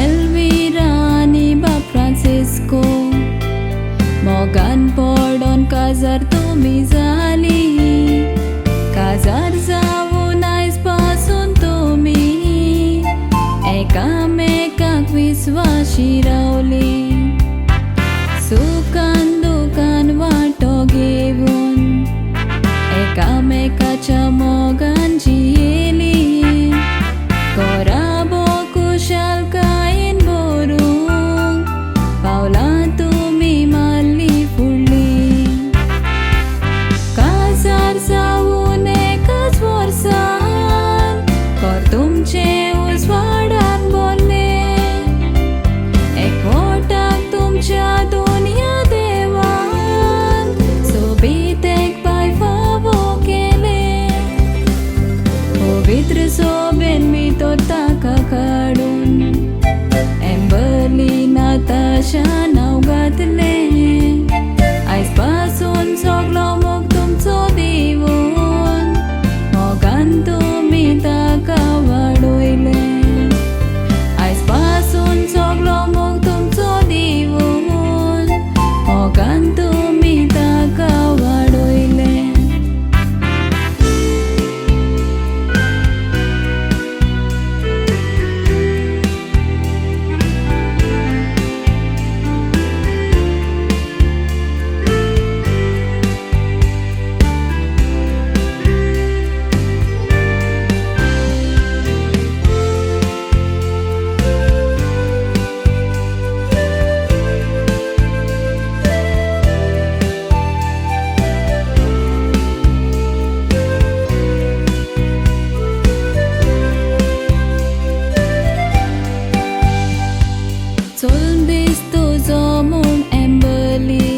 Elvira ani Bab Francisco Mogan pordon kazar tumi zali Kazar जाऊन आजपासून तुम्ही एकामेकाक विश्वासी रावली सुखान दुखान वाटो घेऊन एकामेकाच्या मोगान जियेली कोराबो कुशलकायेन भरूंक पावलां तुमी मारली फुडली काजार जाऊन एकाच वर्सान कोर तुमचे उजवाडान बोल्ले एकवटाक तुमच्या दुनिया देवान सोबीत एक पाय फावो केले पवित्र सोबेन मी तो ताका काडून एम्बर्ली नाताशा नांव घातले आजपासून सगलो मोग तुमचो दिवून मोगान तुमी ताका वाडयले आजपासून सगलो मोग तुमचो दिवून मोगान तुमी ताका वाडयले चलून दिसतो जो म्हूण एम्बर्ली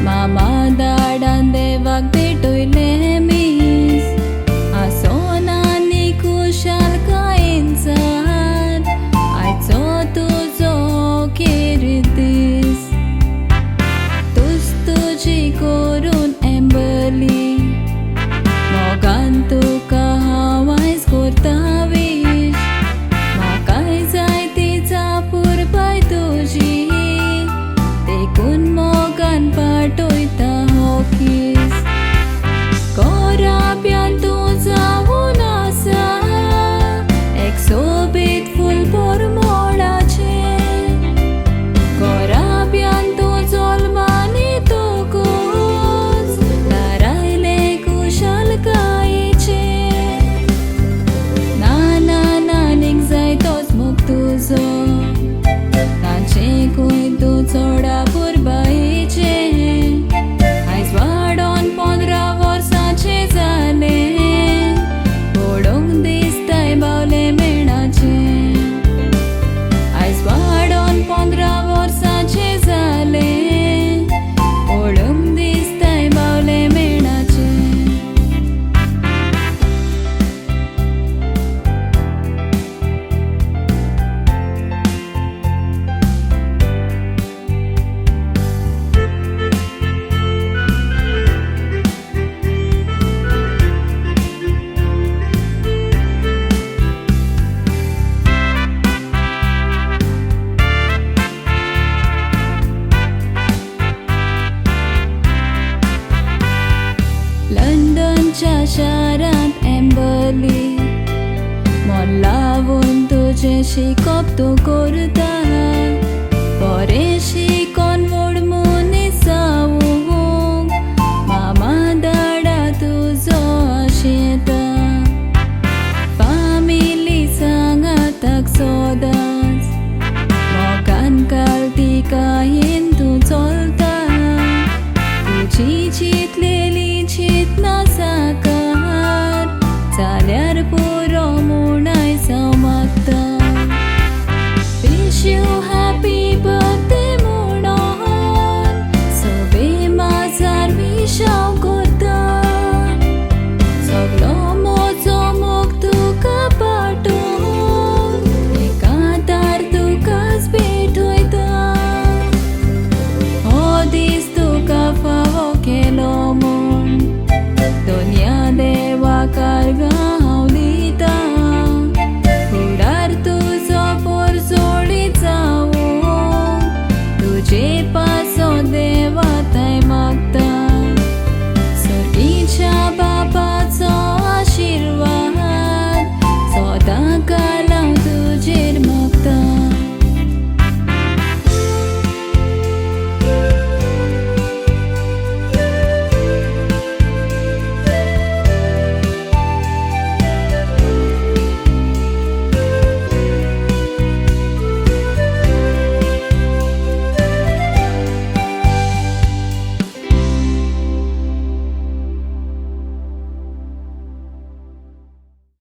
मामा दाडान देवाक भेटयले मीस आसोन आनी कुशलकायेन सार आयचो तुजो अखेर दीस तूच तुजी करून एम्बर्ली मोगान तुका हांव आयज करता वीश म्हाकाय जाय ती चापूरबाय तुजी देखून मोगान पाठयता हो किस कोराब्यान तूं जावून आसा एक सोबीत फूल परमोडाचें कोराब्यान तूं जल्मान येतकूच दारायले कुशलकायेचे नानीक जाय तोच मोग तुजो तांचेकूय तूं चोडा पुरबायेचे आयज वाडोन 15 वर्सांचे जाले पडोवंक दिसताय बावले मेणाचे आयज वाडोन 15 वर्सांचे जाले पडोवंक दिसताय बावले मेणाचे लंडनच्या शारांत एम्बर्ली मोल लावून तुजें शिकोप तूं करता बरें